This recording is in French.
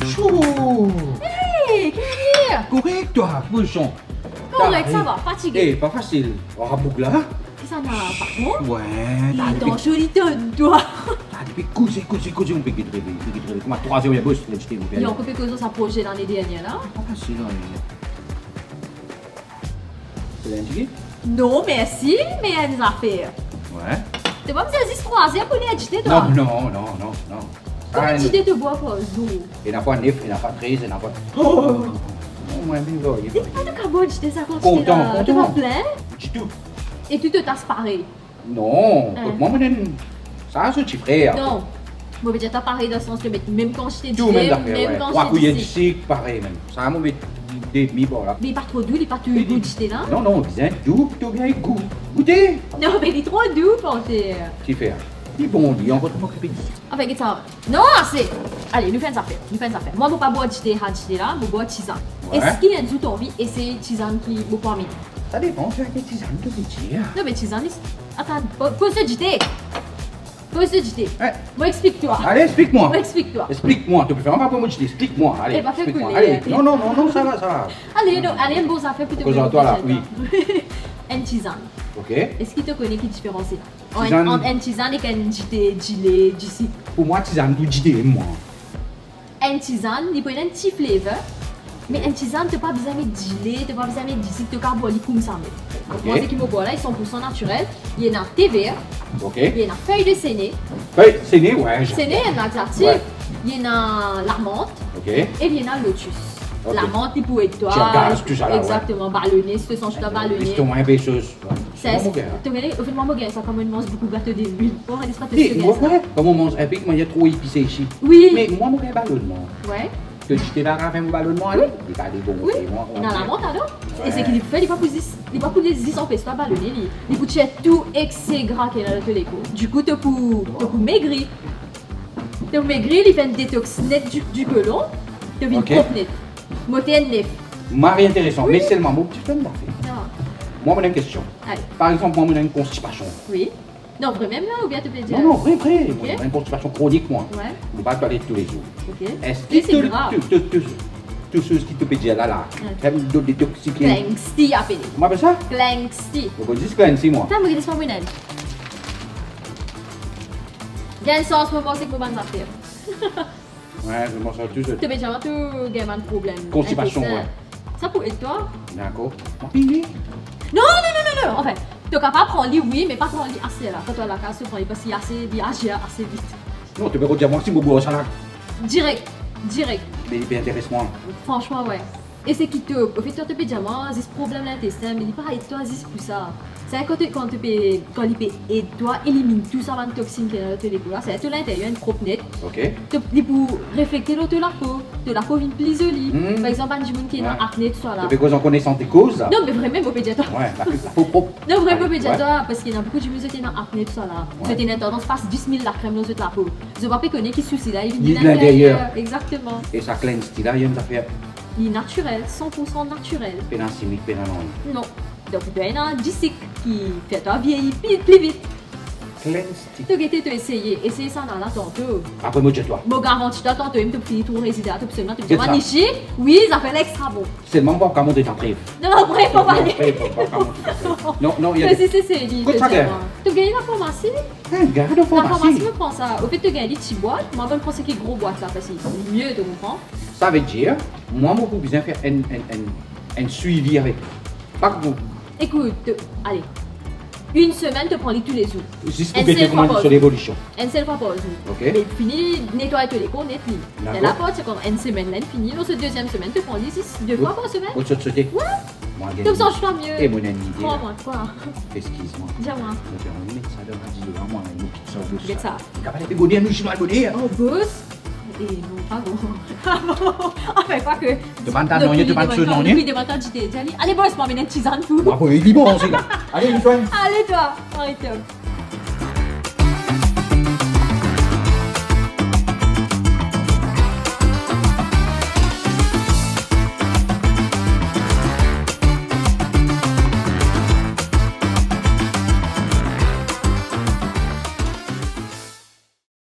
Chaud. Hé, qu'est-ce Correct, toi, poisson. Correct, ça va, fatigué. Eh, pas facile. Oh, boucle là. Ça n'a pas bon. Ouais. Attends, joli tonne, toi. Depuis cousin, on peut quitter. Comment 3 heures, il y a beau, c'est jeté, mon père. Et on peut que ça projet l'année dernière, là. Pas facile, non. C'est l'indiqué? Non, merci, mais il y a des affaires. Ouais. Tu vas me dire 10 croisières pour les agiter, toi. Non. Comment agiter te bois pour zoo? Il n'y a pas 9, il n'y a pas 13, il n'y a pas. Oh! Moi, je vais Et pas de cabot agiter ça quand tu Content, là. Tu content. vas plein dis tout. et tu te tasses pareil. Non, Hein. moi, ça, c'est petit frère. Non. Moi, je veux dire, t'as pareil dans le sens que même quand je t'ai dit, Tout même d'affaire, ouais. même quand 3 je couilles t'ai de dit. cycle, pareil, même. Ça, moi, mais des demi, bon, là. Mais il est pas trop doux, il est pas tout doux agiter là. Non, bien, tout bien, goût. Goûtez! Non, mais il est trop doux, panthère. Petit frère. Il bon, dit, on va m'occuper de ça. Enfin, qu'est-ce que ça? Non, assez. Allez, nous faisons ça faire. Moi, je ne vais pas boire agiter là, je vais boire tisane. Ouais. Est-ce qu'il y a une toute envie et c'est tisane qui est beaucoup aimé? Ça dépend, tu as quelle tisane, tu peux dire. Non, mais tisane, attends, pose le agiter. Ouais. Moi, explique-toi. Allez, explique-moi. Moi, explique-toi. Explique-moi, tu peux faire un peu moi, je dis, explique-moi. Allez, Eh, pas fait explique-moi. couler, Allez, hein. non, ça va. Allez, une bonne affaire pour te Cause-en-toi, là, oui. Une tisane. Ok? Est-ce qu'il te connaît qui différencie là? Tisane. Entre une tisane et une gilet d'ici. Pour moi, tisane, tout dit, moi. Une tisane, il peut y avoir un petit flavor. Mais une tisane, tu n'as pas besoin de gilet, tu n'as pas besoin de d'ici, tu n'as pas boire comme ça. Ok. Moi, c'est qui me boit là, ils sont 100% naturels. Il y en a thé vert, Ok? il y en a feuille de séné. Oui, c'est né, ouais. Séné, il y en a actif, Ouais. il y en a la menthe Ok? et il y en a lotus. Ok. La menthe, il peut être toi. Tu regardes tout ça là, ouais. Exactement, ballonné, si tu sens que tu as ballonné. Piston, un baisseuse. C'est au fait, moi, je ça comme on mange beaucoup de gâteaux d'huile. Bon, on pas Et moi, ouais, comme on mange épique, moi, il y a trop épicé ici. Oui. Mais moi, mon ballonnement. Ouais. Que j'étais là avec mon ballonnement, allez. Il va aller bon, Oui. et moi, Il y en a la menthe alors. Ouais. Et c'est qu'il fait, il va pour les 10 ans, c'est pas ballonné. Il coûte tout excès gras qu'il y a dans le l'écho. Du coup, tu peux maigrir. Tu peux maigrir, il fait une détox net du colon. Tu vis Ok. propre net. Moté nef. Marie intéressant, mais seulement mon petit peu d'affaire. Non. Moi, j'ai une question. Allez. Par exemple, moi, j'ai une constipation. Oui. Non, vrai même là, ou bien tu peux dire. Non, vrai. Moi, Ok. j'ai une constipation chronique, moi. Ouais. Je ne vais pas te parler tous les jours. Ok. Est-ce Oui, que c'est grave. tous ceux qui te pédent là, Ouais. comme d'autres détoxifiés. Glangsty appelé. Comment appelle ça? Glangsty. Je dis cleansy, moi. T'as me dit pas moi-même. Gagne ça en ce moment, c'est que moi, bonne affaire. Ouais, je m'en sors tout seul. Tu peux dire tout gamin de problème. Constipation, Intestin. ouais. Ça pour être toi? D'accord. Mon pili. Non. Enfin, tu es capable de prendre lit, oui, mais pas prendre lit assez là. Quand tu as la casse, tu prends lit parce qu'il agit assez vite. Non, tu peux dire moi si je bois ça là. Direct. Mais il intéresse-moi. Franchement, ouais. Et c'est qui te. Au fait, toi, tu peux dire, moi, j'ai ce problème l'intestin, mais il pas être toi, j'ai pour ça. C'est quand il peut aider toi, élimine tout ça, les toxines qui est dans le corps. C'est tout l'intérieur, une crotte nette. Ok? Tu peux réfléchir l'autre de la peau vient plus jolie. Mm. Par exemple, un monde qui est dans Ouais. acné, tout ça là. Tu peux cause en connaissance des causes. Non, mais vraiment, au pédiatre. Ouais, la peau propre. Non, vraiment, Ouais. pédiatre, parce qu'il y a beaucoup de gens qui ont acné, tout ça là. Ouais. Vous avez une tendance, passe 10 000 la crème dans la peau. Je ne vois pas connaître qui soucie là, il Il vient vient de de l'intérieur. Exactement. Et ça cleanse, là, il y a une affaire Il est naturel, 100% naturel. péninsimique, pénanon. Non. Donc, il y a un disque qui fait toi vieillir plus vite. Cleanse. Tu as essayé ça dans la tantôt. Après, moi, je toi. Je garantis toi tantôt, il te fait tout résider, tu peux C'est te ça. nicher. Oui, ça fait l'extra bon. C'est le même pas comment tu es en trêve. Non, après, il faut pas aller. Non, il y a Mais des. c'est lui. Écoute ça, gars. Tu gagnes la pharmacie. Regarde, La faut pharmacie passer. me prend ça. Au fait, tu gagnes des petites boîtes. Moi, je pense qu'il y a gros boîtes là, parce que c'est mieux, tu comprends. Ça veut dire, moi, j'ai besoin de faire un suivi avec. Pas que vous. Écoute, allez. Une semaine, tu prends les tous les jours. Jusqu'au Un que tu seul commandes fois sur l'évolution. Une seule fois par jour. Ok. Mais fini, nettoyer tous les cours, net lit. D'accord. Et la porte, c'est comme une semaine, là, fini. Dans cette deuxième semaine, tu prends les 2 fois par semaine. Au sauter. Ouais. Moi, Comme ça, je suis mieux. Et mon ami. Prends-moi, quoi. Excuse-moi. Dis-moi. Je vais remettre ça dans la vidéo. Moi, une petite sauce. Regarde ça. Capable de bonner, nous, chinois, bonner. Oh, boss. Et non, pas bon. Enfin, pas que. Demande ta non, tu vas te non, Depuis des matins, j'étais allez, boss, moi, mais une tisane tout. Moi, il est bon, c'est là. Allez, une fois. Allez, toi, arrête.